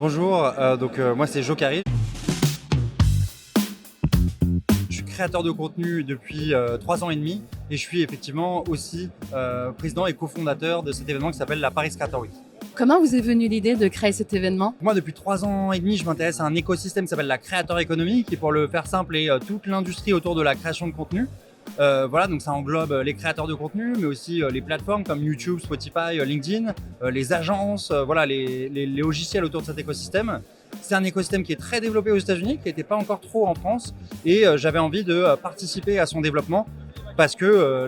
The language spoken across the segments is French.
Bonjour, moi c'est Jokari. Je suis créateur de contenu depuis 3 ans et demi et je suis effectivement aussi président et cofondateur de cet événement qui s'appelle la Paris Creator Week. Comment vous est venue l'idée de créer cet événement? Moi depuis 3 ans et demi je m'intéresse à un écosystème qui s'appelle la Creator Economy qui, pour le faire simple, est toute l'industrie autour de la création de contenu. Donc ça englobe les créateurs de contenu, mais aussi les plateformes comme YouTube, Spotify, LinkedIn, les agences, les logiciels autour de cet écosystème. C'est un écosystème qui est très développé aux États-Unis, qui n'était pas encore trop en France, et j'avais envie de participer à son développement parce que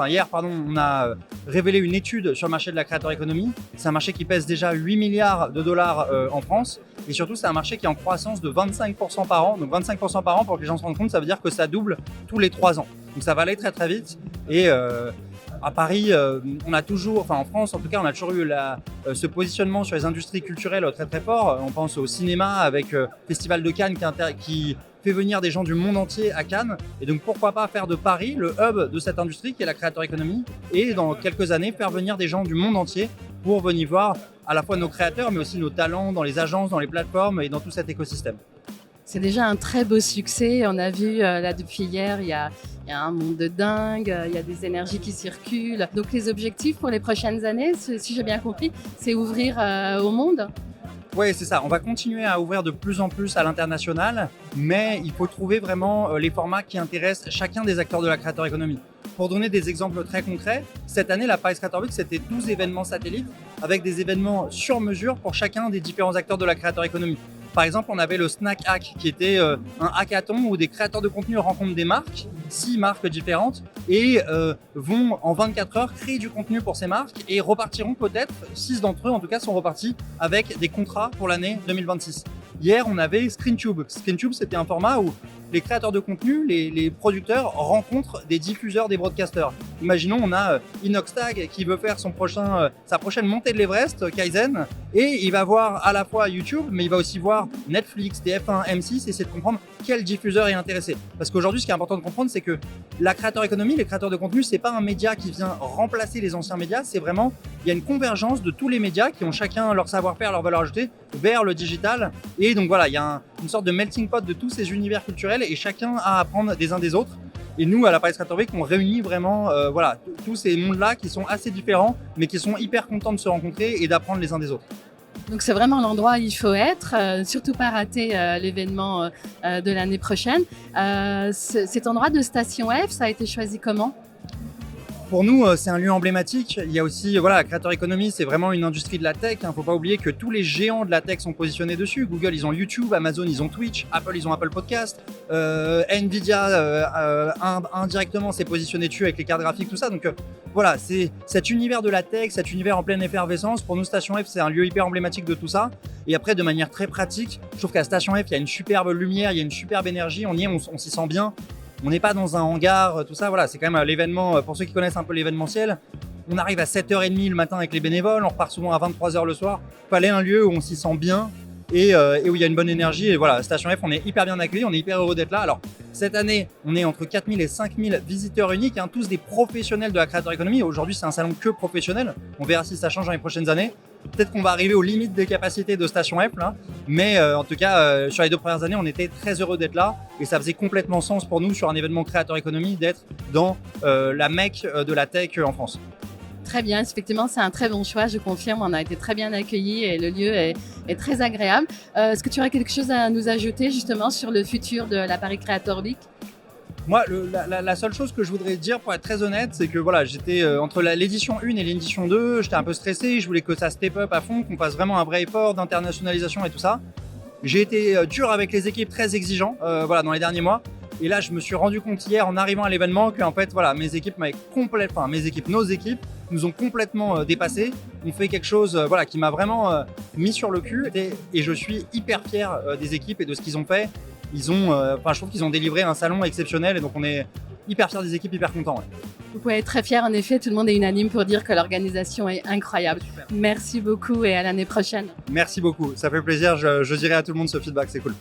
hier, on a révélé une étude sur le marché de la creator economy. C'est un marché qui pèse déjà 8 milliards de dollars en France, et surtout c'est un marché qui est en croissance de 25% par an. Donc 25% par an, pour que les gens se rendent compte, ça veut dire que ça double tous les 3 ans. Donc ça va aller très très vite. Et à Paris, en France en tout cas, on a toujours eu ce positionnement sur les industries culturelles très très fort. On pense au cinéma avec Festival de Cannes qui fait venir des gens du monde entier à Cannes. Et donc pourquoi pas faire de Paris le hub de cette industrie qui est la creator economy, et dans quelques années faire venir des gens du monde entier pour venir voir à la fois nos créateurs mais aussi nos talents dans les agences, dans les plateformes et dans tout cet écosystème. C'est déjà un très beau succès. On a vu là depuis hier, il y a un monde de dingue, il y a des énergies qui circulent. Donc les objectifs pour les prochaines années, si j'ai bien compris, c'est ouvrir au monde. Oui, c'est ça. On va continuer à ouvrir de plus en plus à l'international, mais il faut trouver vraiment les formats qui intéressent chacun des acteurs de la creator economy. Pour donner des exemples très concrets, cette année, la Paris Creator Week, c'était 12 événements satellites avec des événements sur mesure pour chacun des différents acteurs de la creator economy. Par exemple, on avait le Snack Hack qui était un hackathon où des créateurs de contenu rencontrent des marques, 6 marques différentes, et vont en 24 heures créer du contenu pour ces marques et repartiront peut-être, 6 d'entre eux en tout cas sont repartis avec des contrats pour l'année 2026. Hier, on avait ScreenTube. ScreenTube, c'était un format où les créateurs de contenu, les producteurs rencontrent des diffuseurs, des broadcasters. Imaginons, on a Inoxtag qui veut faire sa prochaine montée de l'Everest, Kaizen, et il va voir à la fois YouTube, mais il va aussi voir Netflix, TF1, M6, et essayer de comprendre quel diffuseur est intéressé. Parce qu'aujourd'hui, ce qui est important de comprendre, c'est que la creator economy, les créateurs de contenu, c'est pas un média qui vient remplacer les anciens médias, c'est vraiment, il y a une convergence de tous les médias qui ont chacun leur savoir-faire, leur valeur ajoutée vers le digital. Et donc voilà, il y a une sorte de melting pot de tous ces univers culturels et chacun a à apprendre des uns des autres. Et nous, à la Paris Creator Week, on réunit vraiment tous ces mondes-là qui sont assez différents, mais qui sont hyper contents de se rencontrer et d'apprendre les uns des autres. Donc c'est vraiment l'endroit où il faut être, surtout pas rater l'événement de l'année prochaine. Cet endroit de Station F, ça a été choisi comment ? Pour nous, c'est un lieu emblématique. Il y a aussi, la creator economy, c'est vraiment une industrie de la tech. Faut pas oublier que tous les géants de la tech sont positionnés dessus. Google, ils ont YouTube, Amazon, ils ont Twitch, Apple, ils ont Apple Podcast, Nvidia, indirectement, s'est positionné dessus avec les cartes graphiques, tout ça. Donc c'est cet univers de la tech, cet univers en pleine effervescence. Pour nous, Station F, c'est un lieu hyper emblématique de tout ça. Et après, de manière très pratique, je trouve qu'à Station F, il y a une superbe lumière, il y a une superbe énergie. On y est, on s'y sent bien. On n'est pas dans un hangar, tout ça, c'est quand même l'événement, pour ceux qui connaissent un peu l'événementiel, on arrive à 7h30 le matin avec les bénévoles, on repart souvent à 23h le soir. Il fallait un lieu où on s'y sent bien et où il y a une bonne énergie. Et Station F, on est hyper bien accueillis, on est hyper heureux d'être là. Alors, cette année, on est entre 4000 et 5000 visiteurs uniques, tous des professionnels de la creator economy. Aujourd'hui, c'est un salon que professionnel. On verra si ça change dans les prochaines années. Peut-être qu'on va arriver aux limites des capacités de Station F, là. Mais en tout cas, sur les 2 premières années, on était très heureux d'être là. Et ça faisait complètement sens pour nous, sur un événement creator economy, d'être dans la mecque de la tech en France. Très bien, effectivement, c'est un très bon choix, je confirme. On a été très bien accueillis et le lieu est très agréable. Est-ce que tu aurais quelque chose à nous ajouter justement sur le futur de la Paris Creator Week ? Moi, la seule chose que je voudrais dire, pour être très honnête, c'est que j'étais entre l'édition 1 et l'édition 2, j'étais un peu stressé, je voulais que ça step up à fond, qu'on fasse vraiment un vrai effort d'internationalisation et tout ça. J'ai été dur avec les équipes, très exigeant dans les derniers mois. Et là, je me suis rendu compte hier, en arrivant à l'événement, que en fait, nos équipes nous ont complètement dépassés. On fait quelque chose qui m'a vraiment mis sur le cul. Et je suis hyper fier des équipes et de ce qu'ils ont fait. Je trouve qu'ils ont délivré un salon exceptionnel, et donc on est hyper fiers des équipes, hyper contents. Ouais. Vous pouvez être très fiers, en effet, tout le monde est unanime pour dire que l'organisation est incroyable. Super. Merci beaucoup et à l'année prochaine. Merci beaucoup, ça fait plaisir, je dirai à tout le monde ce feedback, c'est cool.